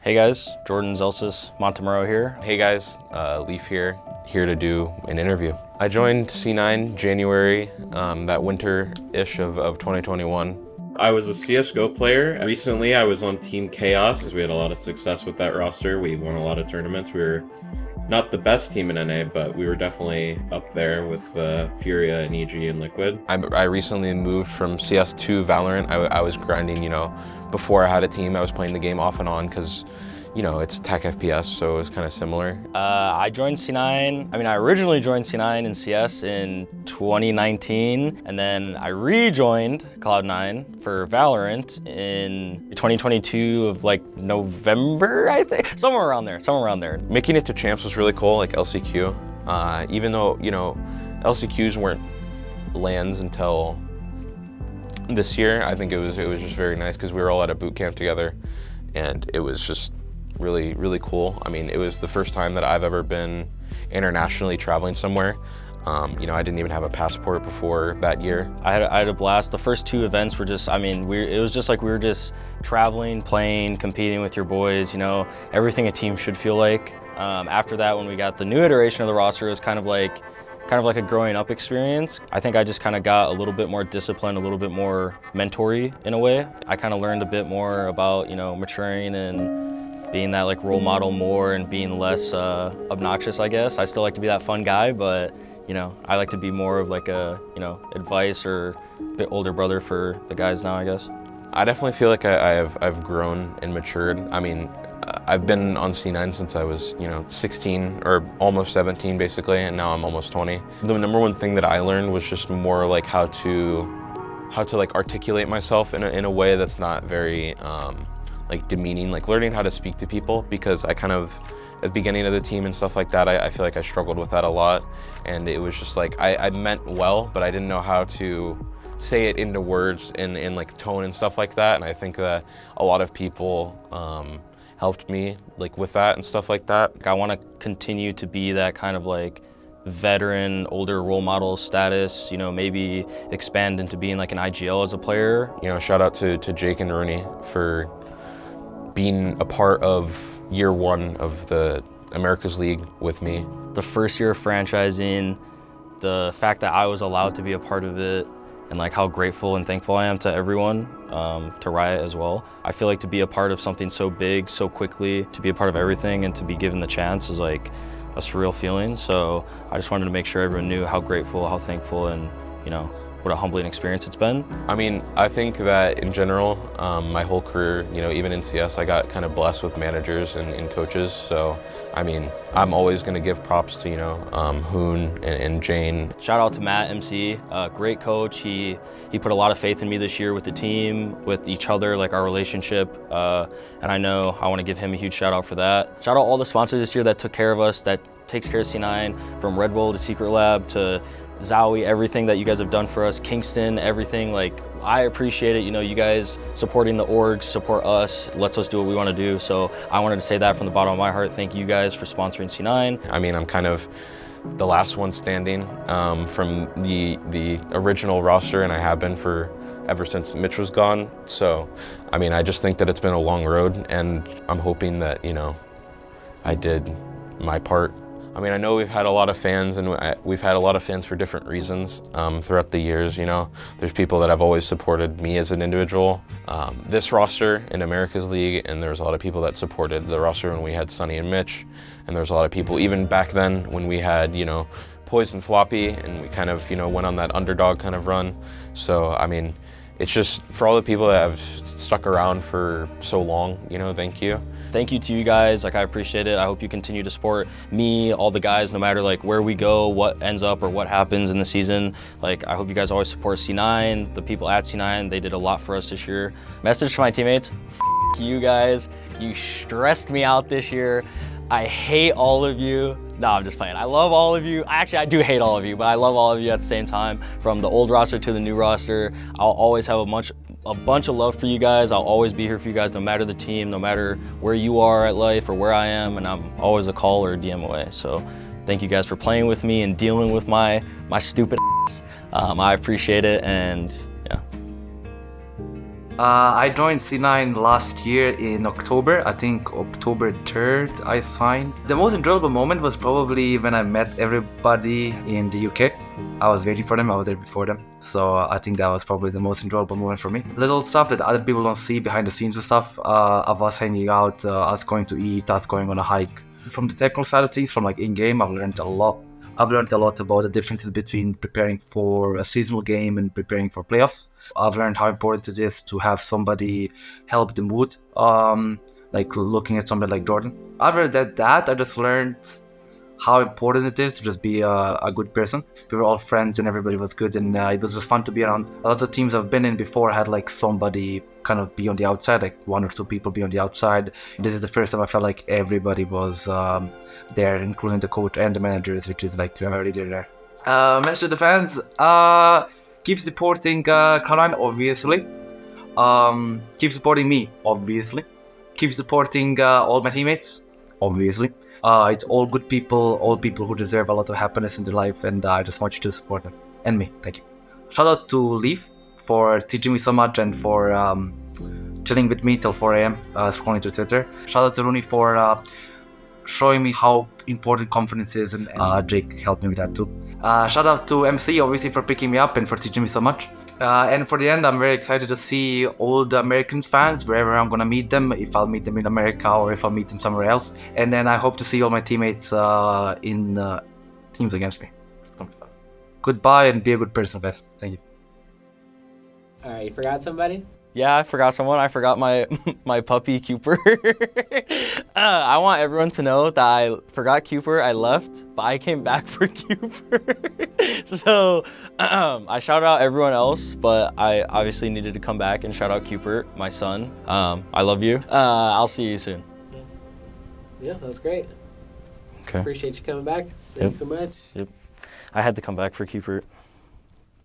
Hey guys, Jordan Zellsis, Montemuro here. Hey guys, Leaf here to do an interview. I joined C9 January, that winter-ish of 2021. I was a CSGO player. Recently I was on Team Chaos because we had a lot of success with that roster. We won a lot of tournaments. We were not the best team in NA, but we were definitely up there with Furia and EG and Liquid. I recently moved from CS to Valorant. I was grinding, before I had a team. I was playing the game off and on because, it's tech FPS, so it was kind of similar. I joined C9, I originally joined C9 in CS in 2019, and then I rejoined Cloud9 for Valorant in 2022 of November, I think? Somewhere around there. Making it to champs was really cool, like LCQ. Even though, LCQs weren't LANs until this year, I think it was just very nice because we were all at a boot camp together, and it was just really, really cool. It was the first time that I've ever been internationally traveling somewhere. I didn't even have a passport before that year. I had a blast. The first two events were just, it was just like we were just traveling, playing, competing with your boys, everything a team should feel like. After that, when we got the new iteration of the roster, it was kind of like a growing up experience. I think I just kind of got a little bit more disciplined, a little bit more mentor-y in a way. I kind of learned a bit more about, maturing and being that role model more and being less obnoxious, I guess. I still like to be that fun guy, but I like to be more of a advice or a bit older brother for the guys now, I guess. I definitely feel like I've grown and matured. I've been on C9 since I was 16 or almost 17 basically, and now I'm almost 20. The number one thing that I learned was just more how to articulate myself in a way that's not very demeaning, learning how to speak to people, because I kind of, at the beginning of the team and stuff like that, I feel like I struggled with that a lot, and it was just I meant well, but I didn't know how to say it into words and tone and stuff like that, and I think that a lot of people helped me with that and stuff like that. I want to continue to be that kind of veteran, older role model status, maybe expand into being an IGL as a player. Shout out to Jake and Runi for being a part of year one of the Americas League with me. The first year of franchising, the fact that I was allowed to be a part of it, and how grateful and thankful I am to everyone, to Riot as well. I feel like to be a part of something so big, so quickly, to be a part of everything and to be given the chance is a surreal feeling. So I just wanted to make sure everyone knew how grateful, how thankful, and what a humbling experience it's been. I think that in general, my whole career, even in CS, I got kind of blessed with managers and coaches. So, I'm always going to give props to, Hoon and Jane. Shout out to Matt, MC, great coach. He put a lot of faith in me this year with the team, with each other, our relationship. And I know I want to give him a huge shout out for that. Shout out all the sponsors this year that took care of us, that takes care of C9, from Red Bull to Secret Lab to Zowie, everything that you guys have done for us, Kingston, everything. I appreciate it. You guys supporting the orgs, support us, lets us do what we want to do. So I wanted to say that from the bottom of my heart. Thank you guys for sponsoring C9. I'm kind of the last one standing from the original roster, and I have been for ever since Mitch was gone. So, I just think that it's been a long road, and I'm hoping that, I did my part. I know we've had a lot of fans, and we've had a lot of fans for different reasons throughout the years, There's people that have always supported me as an individual. This roster in America's League, and there's a lot of people that supported the roster when we had Sunny and Mitch, and there's a lot of people even back then when we had, Poison Floppy, and we kind of, went on that underdog kind of run. So, it's just for all the people that have stuck around for so long, thank you. Thank you to you guys, I appreciate it. I hope you continue to support me, all the guys, no matter where we go, what ends up or what happens in the season. I hope you guys always support C9, the people at C9, they did a lot for us this year. Message to my teammates, you guys, you stressed me out this year. I hate all of you. No, I'm just playing. I love all of you. Actually, I do hate all of you, but I love all of you at the same time. From the old roster to the new roster, I'll always have a bunch of love for you guys. I'll always be here for you guys, no matter the team, no matter where you are at life or where I am, and I'm always a call or a DM away. So thank you guys for playing with me and dealing with my stupid ass. I appreciate it, and yeah. I joined C9 last year in October. I think October 3rd I signed. The most enjoyable moment was probably when I met everybody in the UK. I was waiting for them, I was there before them. So I think that was probably the most enjoyable moment for me. Little stuff that other people don't see behind the scenes and stuff, of us hanging out, us going to eat, us going on a hike. From the technical side of things, from like in-game, I've learned a lot. I've learned a lot about the differences between preparing for a seasonal game and preparing for playoffs. I've learned how important it is to have somebody help the mood, like looking at somebody like Jordan. Other than that, I just learned how important it is to just be a good person. We were all friends and everybody was good, and it was just fun to be around. A lot of teams I've been in before had like somebody kind of be on the outside, like 1 or 2 people be on the outside. This is the first time I felt like everybody was there, including the coach and the managers, which is like really there. Message to the fans, keep supporting Cloud9, obviously. Keep supporting me, obviously. Keep supporting all my teammates, obviously. It's all good people, all people who deserve a lot of happiness in their life, and I just want you to support them. And me, thank you. Shout out to Leaf for teaching me so much and for chilling with me till 4 a.m. Scrolling through Twitter. Shout out to Runi for showing me how important confidence is, and Jake helped me with that too. Shout out to MC, obviously, for picking me up and for teaching me so much. And for the end, I'm very excited to see all the Americans fans wherever I'm gonna meet them, if I'll meet them in America or if I'll meet them somewhere else. And then I hope to see all my teammates in teams against me. It's gonna be fun. Goodbye and be a good person, guys. Thank you. All right, you forgot somebody? Yeah, I forgot someone. I forgot my my puppy, qpert. I want everyone to know that I forgot qpert. I left, but I came back for qpert. So I shout out everyone else, but I obviously needed to come back and shout out qpert, my son. I love you. I'll see you soon. Yeah, that was great. Okay. Appreciate you coming back. Thanks so much. Yep. I had to come back for qpert.